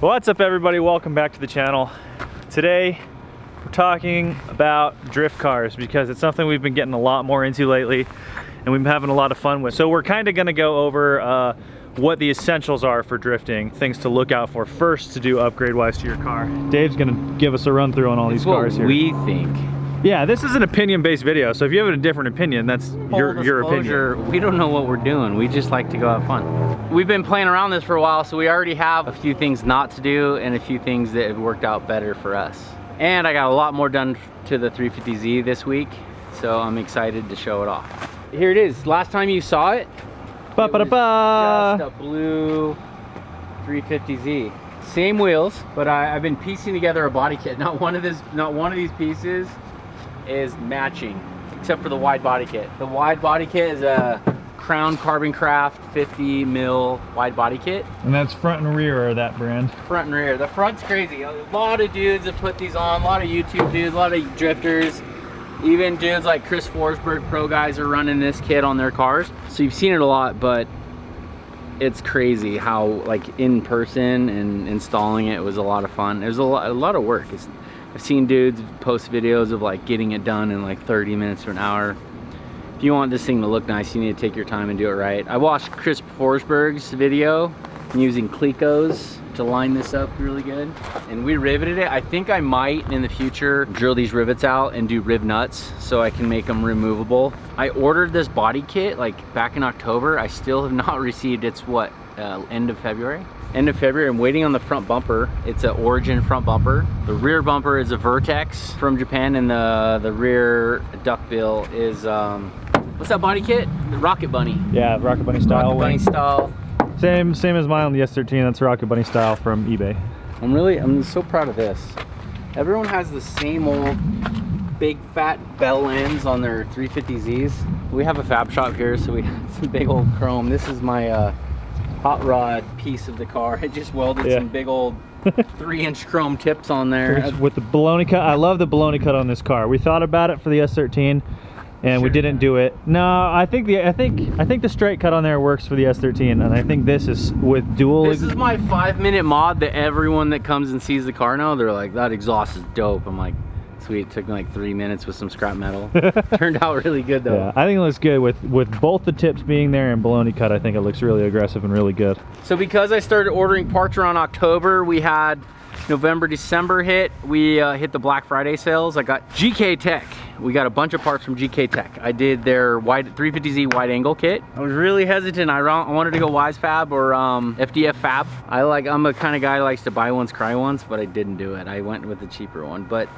What's up everybody, welcome back to the channel. Today we're talking about drift cars because it's something we've been getting a lot more into lately and we've been having a lot of fun with. So we're kind of going to go over what the essentials are for drifting, things to look out for first to do upgrade wise to your car. Dave's going to give us a run through on all these cars here. We think. Yeah, this is an opinion based video, so if you have a different opinion, that's your opinion. We don't know what we're doing, we just like to go have fun. We've been playing around this for a while, so we already have a few things not to do and a few things that have worked out better for us. And I got a lot more done to the 350Z this week, so I'm excited to show it off. Here it is. Last time you saw it, it was just a blue 350Z. Same wheels, but I've been piecing together a body kit. Not one of these pieces is matching, except for the wide body kit. The wide body kit is a Crown Carbon Craft 50 mil wide body kit. And that's front and rear of that brand. Front and rear. The front's crazy. A lot of dudes have put these on, a lot of YouTube dudes, a lot of drifters. Even dudes like Chris Forsberg, pro guys, are running this kit on their cars. So you've seen it a lot, but it's crazy how, like, in person and installing it was a lot of fun. It was a lot of work. I've seen dudes post videos of like getting it done in like 30 minutes to an hour. If you want this thing to look nice, you need to take your time and do it right. I watched Chris Forsberg's video using Clecos to line this up really good, and we riveted it. I think I might in the future drill these rivets out and do riv nuts so I can make them removable. I ordered this body kit like back in October. I still have not received its end of February. End of February. I'm waiting on the front bumper. It's an Origin front bumper. The rear bumper is a Vertex from Japan, and the rear duckbill is what's that body kit? The Rocket Bunny. Yeah, Rocket Bunny style. Rocket Bunny style. Same as mine on the S13. That's Rocket Bunny style from eBay. I'm so proud of this. Everyone has the same old big fat bell ends on their 350Zs. We have a fab shop here, so we have some big old chrome. This is my hot rod piece of the car. It just welded some big old 3-inch chrome tips on there. With the baloney cut. I love the baloney cut on this car. We thought about it for the S13 and we didn't do it. No, I think the straight cut on there works for the S13, and I think this is with dual. This is my 5-minute mod that everyone that comes and sees the car now, they're like, that exhaust is dope. I'm like, sweet. It took me like 3 minutes with some scrap metal. Turned out really good though. Yeah, I think it looks good with both the tips being there and baloney cut. I think it looks really aggressive and really good. So because I started ordering parts around October, we had November, December hit. We hit the Black Friday sales. I got GK Tech. We got a bunch of parts from GK Tech. I did their 350Z wide angle kit. I was really hesitant. I wanted to go Wise Fab or FDF Fab. I'm a kind of guy who likes to buy once, cry once, but I didn't do it. I went with the cheaper one. But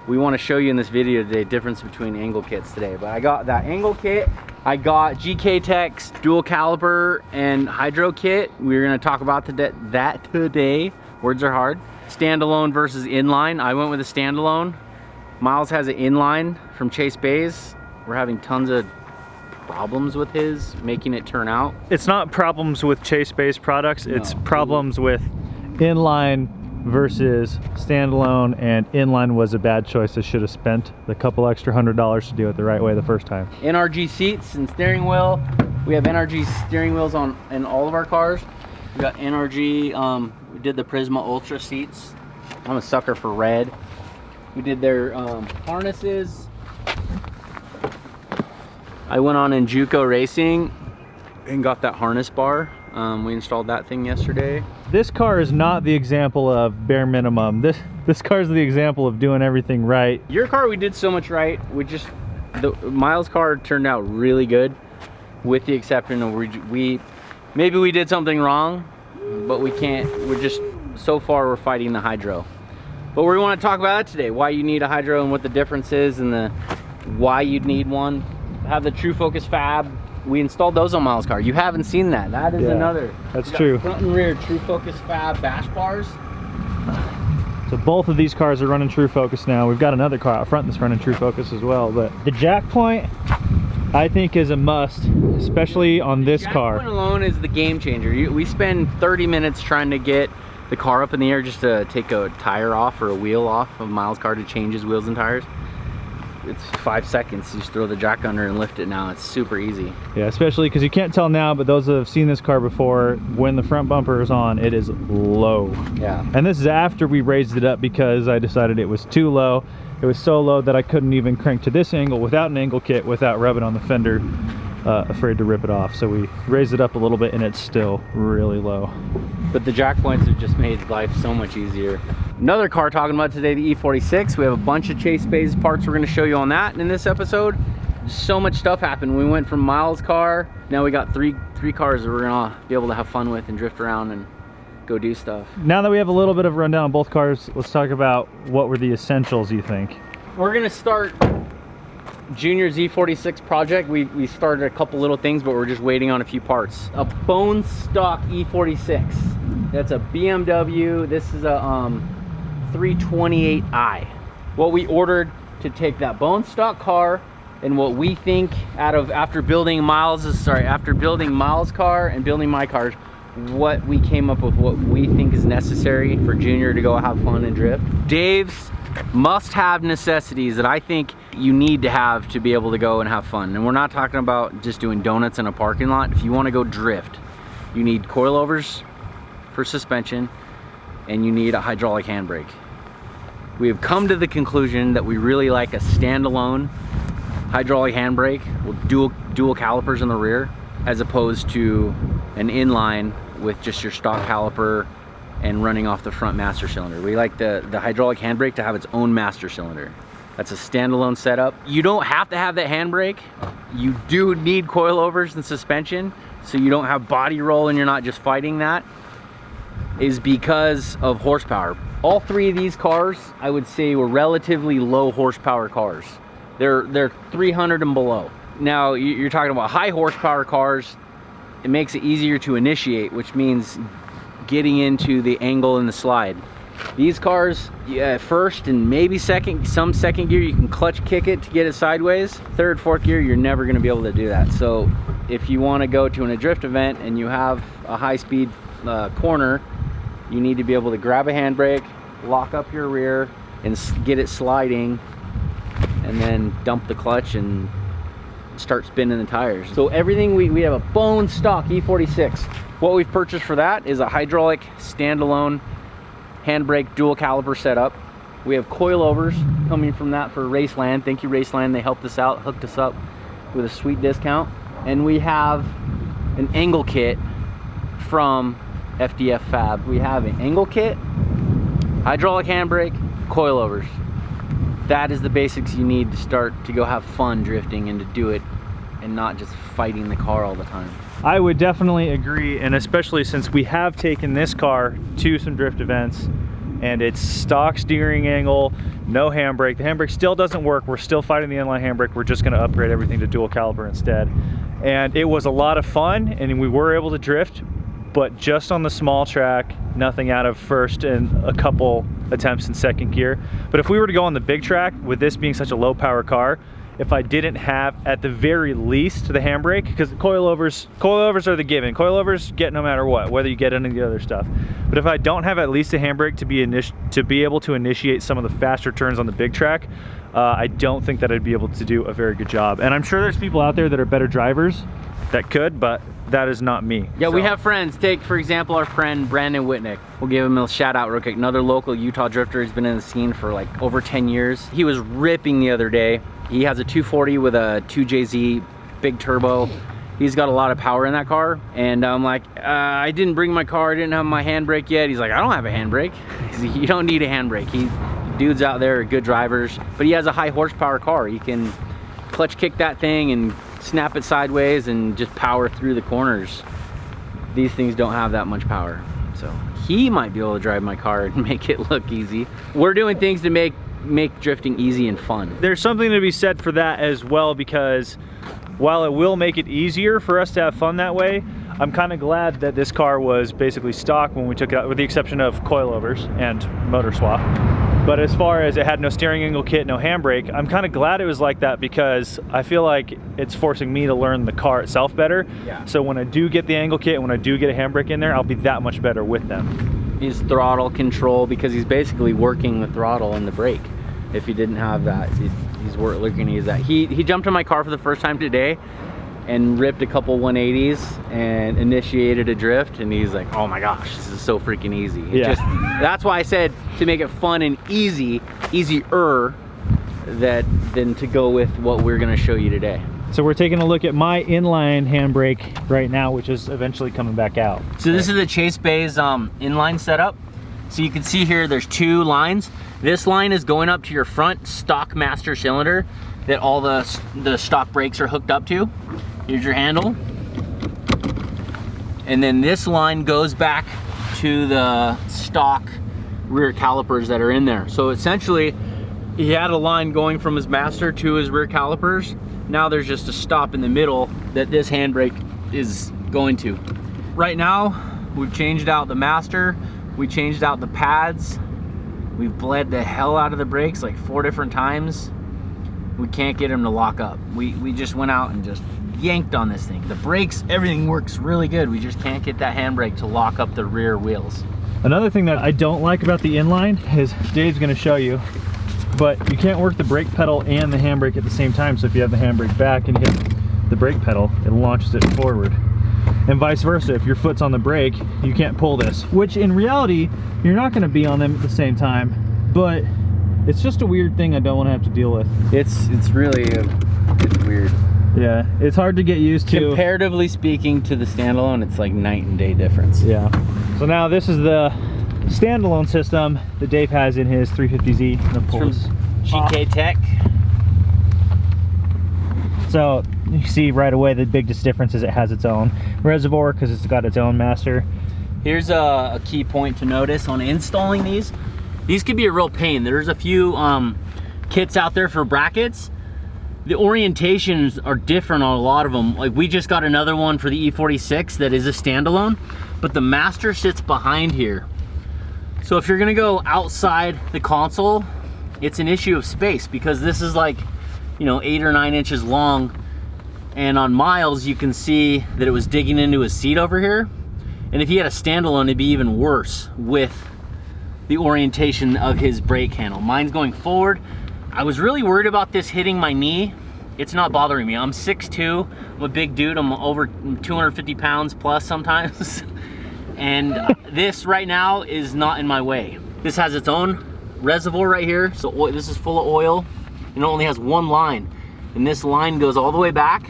we want to show you in this video today difference between angle kits today. But I got that angle kit. I got GK Tech's dual caliber and hydro kit. We're going to talk about that today. Words are hard. Standalone versus inline. I went with a standalone. Miles has an inline from Chase Bays. We're having tons of problems with his, making it turn out. It's not problems with Chase Bays products, it's problems with inline versus standalone, and inline was a bad choice. I should have spent the couple extra $100 to do it the right way the first time. NRG seats and steering wheel. We have NRG steering wheels in all of our cars. We got NRG, we did the Prisma Ultra seats. I'm a sucker for red. We did their harnesses. I went on Enjuco Racing and got that harness bar. We installed that thing yesterday. This car is not the example of bare minimum. This car is the example of doing everything right. Your car, we did so much right. The Miles car turned out really good, with the exception of maybe we did something wrong, but so far we're fighting the hydro. But we want to talk about that today, why you need a hydro and what the difference is, and why you'd need one. Have the True Focus Fab. We installed those on Miles' car. You haven't seen that. That is another. That's true. Front and rear True Focus Fab bash bars. So both of these cars are running True Focus now. We've got another car out front that's running True Focus as well. But the jack point, I think, is a must, especially on this car. Jack point alone is the game changer. We spend 30 minutes trying to get the car up in the air just to take a tire off or a wheel off of Miles' car to change his wheels and tires. it's 5 seconds. You just throw the jack under and lift it now. It's super easy. Yeah, especially because you can't tell now, but those that have seen this car before, when the front bumper is on, it is low. Yeah. And this is after we raised it up because I decided it was too low. It was so low that I couldn't even crank to this angle without an angle kit, without rubbing on the fender, afraid to rip it off. So we raised it up a little bit and it's still really low. But the jack points have just made life so much easier. Another car talking about today, the E46. We have a bunch of Chase Bays parts we're gonna show you on that in this episode. So much stuff happened. We went from Miles' car, now we got three cars that we're gonna be able to have fun with and drift around and go do stuff. Now that we have a little bit of a rundown on both cars, let's talk about what were the essentials you think. We're gonna start Junior's E46 project. We started a couple little things, but we're just waiting on a few parts. A bone stock E46. That's a BMW. This is a 328i. What we ordered to take that bone stock car and what we think after building Miles' car and building my cars, what we came up with, what we think is necessary for Junior to go have fun and drift. Dave's must-have necessities that I think you need to have to be able to go and have fun. And we're not talking about just doing donuts in a parking lot. If you want to go drift, you need coilovers for suspension and you need a hydraulic handbrake. We have come to the conclusion that we really like a standalone hydraulic handbrake with dual calipers in the rear, as opposed to an inline with just your stock caliper and running off the front master cylinder. We like the hydraulic handbrake to have its own master cylinder. That's a standalone setup. You don't have to have that handbrake. You do need coilovers and suspension, so you don't have body roll and you're not just fighting that, is because of horsepower. All three of these cars, I would say, were relatively low horsepower cars. They're 300 and below. Now, you're talking about high horsepower cars. It makes it easier to initiate, which means getting into the angle and the slide. These cars, first and maybe second gear, you can clutch kick it to get it sideways. Third, fourth gear, you're never gonna be able to do that. So if you wanna go to a drift event and you have a high speed corner, you need to be able to grab a handbrake, lock up your rear, and get it sliding, and then dump the clutch and start spinning the tires. So everything, we have a bone stock E46. What we've purchased for that is a hydraulic standalone handbrake dual caliper setup. We have coilovers coming from that for Raceland. Thank you, Raceland. They helped us out, hooked us up with a sweet discount. And we have an angle kit from FDF Fab. We have an angle kit, hydraulic handbrake, coilovers. That is the basics you need to start to go have fun drifting and to do it and not just fighting the car all the time. I would definitely agree, and especially since we have taken this car to some drift events and it's stock steering angle, no handbrake. The handbrake still doesn't work. We're still fighting the inline handbrake. We're just gonna upgrade everything to dual caliper instead. And it was a lot of fun and we were able to drift, but just on the small track, nothing out of first and a couple attempts in second gear. But if we were to go on the big track, with this being such a low power car, if I didn't have at the very least the handbrake, because coilovers are the given. Coilovers get no matter what, whether you get any of the other stuff. But if I don't have at least a handbrake to be able to initiate some of the faster turns on the big track, I don't think that I'd be able to do a very good job. And I'm sure there's people out there that are better drivers that could, but that is not me. Yeah, so we have friends. Take, for example, our friend Brandon Whitnick. We'll give him a shout out real quick. Another local Utah drifter. He's been in the scene for like over 10 years. He was ripping the other day. He has a 240 with a 2JZ big turbo. He's got a lot of power in that car. And I'm like, I didn't bring my car. I didn't have my handbrake yet. He's like, I don't have a handbrake. You don't need a handbrake. Dudes out there are good drivers, but he has a high horsepower car. He can clutch kick that thing and snap it sideways and just power through the corners. These things don't have that much power. So he might be able to drive my car and make it look easy. We're doing things to make drifting easy and fun. There's something to be said for that as well, because while it will make it easier for us to have fun that way, I'm kind of glad that this car was basically stock when we took it out, with the exception of coilovers and motor swap. But as far as it had no steering angle kit, no handbrake, I'm kind of glad it was like that, because I feel like it's forcing me to learn the car itself better. Yeah. So when I do get the angle kit and when I do get a handbrake in there, I'll be that much better with them. His throttle control, because he's basically working the throttle and the brake. If he didn't have that, he's looking to use that. He jumped in my car for the first time today and ripped a couple 180s and initiated a drift, and he's like, oh my gosh, this is so freaking easy. That's why I said to make it fun and easier than to go with what we're gonna show you today. So we're taking a look at my inline handbrake right now, which is eventually coming back out. So this is the Chase Bay's inline setup. So you can see here there's 2 lines. This line is going up to your front stock master cylinder that all the stock brakes are hooked up to. Here's your handle. And then this line goes back to the stock rear calipers that are in there. So essentially, he had a line going from his master to his rear calipers. Now there's just a stop in the middle that this handbrake is going to. Right now, we've changed out the master, we changed out the pads, we've bled the hell out of the brakes like 4 different times. We can't get them to lock up. We just went out and just yanked on this thing. The brakes, everything works really good. We just can't get that handbrake to lock up the rear wheels. Another thing that I don't like about the inline is Dave's gonna show you, but you can't work the brake pedal and the handbrake at the same time. So if you have the handbrake back and hit the brake pedal, it launches it forward. And vice versa, if your foot's on the brake, you can't pull this. Which in reality, you're not gonna be on them at the same time, but it's just a weird thing I don't wanna have to deal with. It's really, it's weird. Yeah, it's hard to get used to. Comparatively speaking to the standalone, it's like night and day difference. Yeah. So now this is the standalone system that Dave has in his 350Z. From GK Tech. So you see right away the biggest difference is it has its own reservoir because it's got its own master. Here's a key point to notice on installing these. These could be a real pain. There's a few kits out there for brackets. The orientations are different on a lot of them. Like we just got another one for the E46 that is a standalone, but the master sits behind here. So if you're gonna go outside the console, it's an issue of space because this is like, you know, 8 or 9 inches long. And on Miles, you can see that it was digging into his seat over here. And if he had a standalone, it'd be even worse with the orientation of his brake handle. Mine's going forward. I was really worried about this hitting my knee. It's not bothering me. I'm 6'2", I'm a big dude. I'm over 250 pounds plus sometimes. And this right now is not in my way. This has its own reservoir right here. So this is full of oil and it only has 1 line. And this line goes all the way back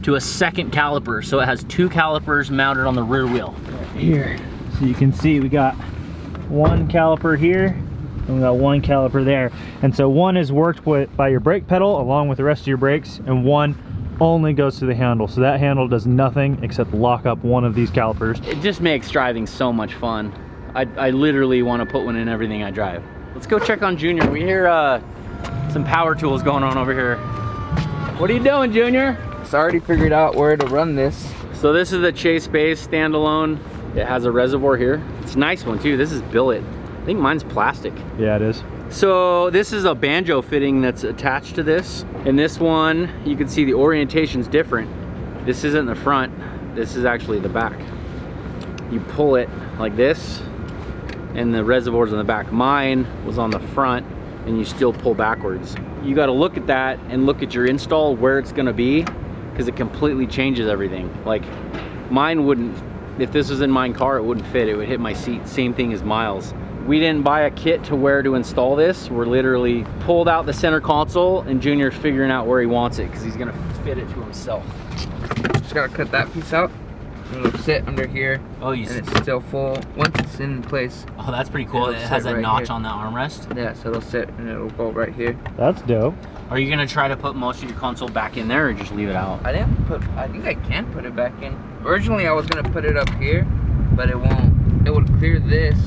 to a second caliper. So it has 2 calipers mounted on the rear wheel. Right here. So you can see we got 1 caliper here and we got 1 caliper there. And so 1 is worked with by your brake pedal along with the rest of your brakes, and 1 only goes to the handle. So that handle does nothing except lock up 1 of these calipers. It just makes driving so much fun. I literally want to put one in everything I drive. Let's go check on Junior. We hear some power tools going on over here. What are you doing, Junior? So I already figured out where to run this. So this is the Chase Bay's standalone. It has a reservoir here. It's a nice one too. This is billet. I think mine's plastic. Yeah, it is. So this is a banjo fitting that's attached to this. And this one, you can see the orientation's different. This isn't the front. This is actually the back. You pull it like this and the reservoir's on the back. Mine was on the front and you still pull backwards. You got to look at that and look at your install where it's going to be, because it completely changes everything. Like mine wouldn't, if this was in my car, it wouldn't fit. It would hit my seat. Same thing as Miles. We didn't buy a kit to where to install this. We're literally pulled out the center console and Junior's figuring out where he wants it because he's gonna fit it to himself. Just gotta cut that piece out. And it'll sit under here. Oh, you and it's still full. Once it's in place. Oh, that's pretty cool. It has that right notch here on the armrest. Yeah, so it'll sit and it'll go right here. That's dope. Are you gonna try to put most of your console back in there or just leave it out? I think I can put it back in. Originally I was gonna put it up here, but it won't. It would clear this,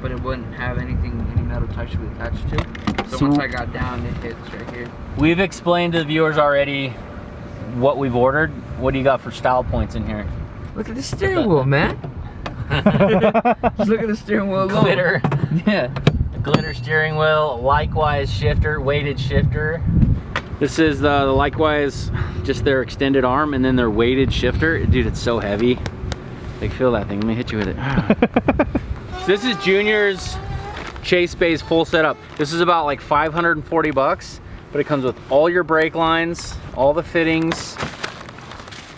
but it wouldn't have any metal touch to be attached to. So once I got down, it hits right here. We've explained to the viewers already what we've ordered. What do you got for style points in here? Look at the steering wheel, man. Just look at the steering wheel alone. Glitter. Yeah. Glitter steering wheel, Likewise shifter, weighted shifter. This is the Likewise, just their extended arm, and then their weighted shifter. Dude, it's so heavy. Like, feel that thing. Let me hit you with it. So this is Junior's Chase Bay's full setup. This is about like 540 bucks. but it comes with all your brake lines, all the fittings,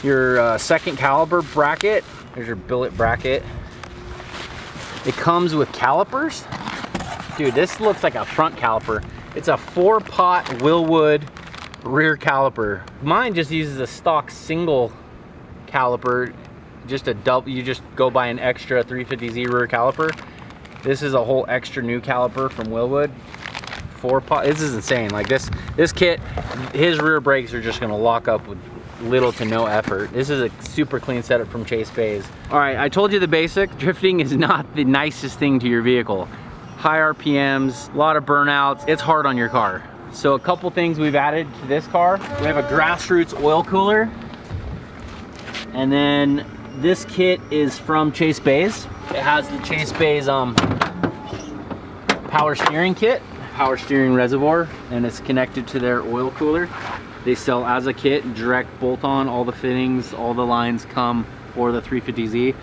your second caliper bracket. There's your billet bracket. It comes with calipers. Dude, this looks like a front caliper. It's a 4-pot Wilwood rear caliper. Mine just uses a stock single caliper, just a double. You just go buy an extra 350Z rear caliper. This is a whole extra new caliper from Wilwood. 4-pot. This is insane. Like this kit, his rear brakes are just gonna lock up with little to no effort. This is a super clean setup from Chase Bays. All right, I told you the basic. Drifting is not the nicest thing to your vehicle. High RPMs, a lot of burnouts. It's hard on your car. So a couple things we've added to this car. We have a Grassroots oil cooler. And then this kit is from Chase Bays. It has the Chase Bays power steering kit, power steering reservoir, and it's connected to their oil cooler. They sell as a kit, direct bolt on, all the fittings, all the lines come for the 350Z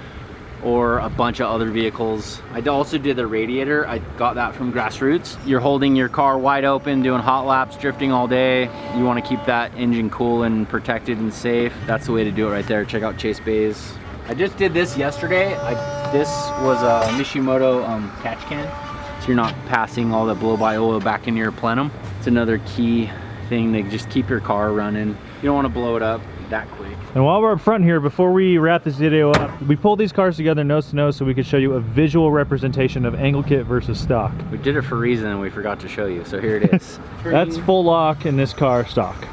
or a bunch of other vehicles. I also did the radiator. I got that from Grassroots. You're holding your car wide open, doing hot laps, drifting all day. You want to keep that engine cool and protected and safe. That's the way to do it right there. Check out Chase Bays. I just did this yesterday. This was a Mishimoto catch can. So you're not passing all the blow-by oil back into your plenum. It's another key thing to just keep your car running. You don't want to blow it up that quick. And while we're up front here, before we wrap this video up, we pulled these cars together nose to nose so we could show you a visual representation of angle kit versus stock. We did it for a reason and we forgot to show you, so here it is. That's full lock in this car, stock.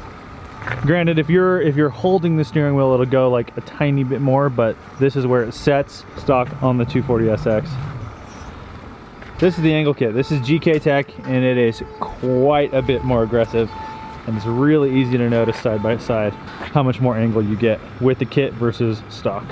Granted, if you're holding the steering wheel, it'll go like a tiny bit more, but this is where it sets, stock on the 240SX. This is the angle kit. This is GK Tech, and it is quite a bit more aggressive. And it's really easy to notice side by side how much more angle you get with the kit versus stock.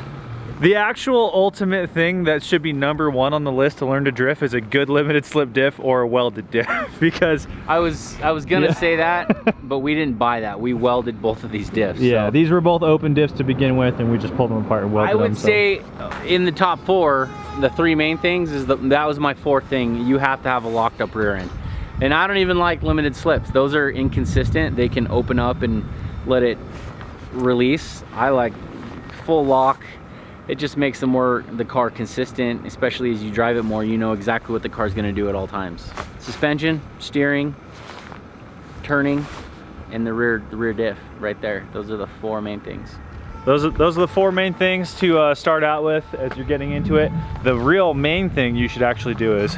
The actual ultimate thing that should be #1 on the list to learn to drift is a good limited slip diff or a welded diff, because I was gonna say that, but we didn't buy that. We welded both of these diffs. Yeah, so. these were both open diffs to begin with, and we just pulled them apart and welded them. I would say in the top 4, the 3 main things is that was my 4th thing. You have to have a locked up rear end. And I don't even like limited slips. Those are inconsistent. They can open up and let it release. I like full lock. It just makes the car consistent, especially as you drive it more. You know exactly what the car's gonna do at all times. Suspension, steering, turning, and the rear diff right there. Those are the 4 main things. Those are the 4 main things to start out with as you're getting into it. The real main thing you should actually do is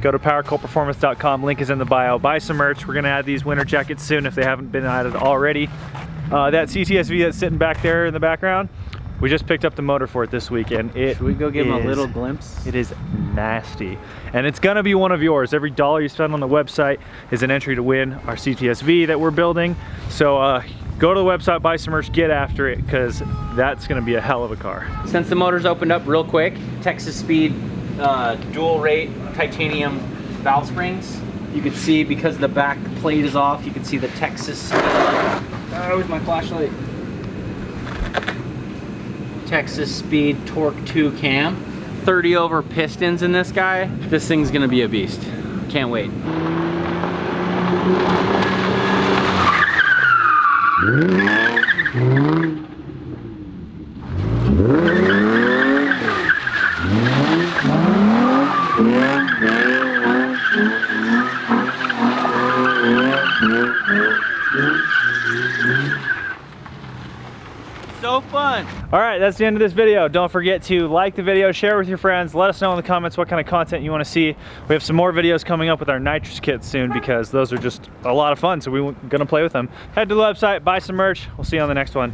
go to PowerCoalPerformance.com. Link is in the bio. Buy some merch. We're gonna add these winter jackets soon if they haven't been added already. That CTSV that's sitting back there in the background, we just picked up the motor for it this weekend. Should we go give them a little glimpse? It is nasty. And it's gonna be one of yours. Every dollar you spend on the website is an entry to win our CTSV that we're building. So go to the website, buy some merch, get after it, because that's gonna be a hell of a car. Since the motor's opened up real quick, Texas Speed dual rate titanium valve springs. You can see, because the back plate is off, you can see the Texas Speed. Where's my flashlight? Texas Speed Torque 2 cam. 30 over pistons in this guy. This thing's gonna be a beast. Can't wait. So fun. All right, that's the end of this video. Don't forget to like the video, share with your friends, let us know in the comments what kind of content you want to see. We have some more videos coming up with our nitrous kits soon, because those are just a lot of fun, so we're gonna play with them. Head to the website, buy some merch. We'll see you on the next one.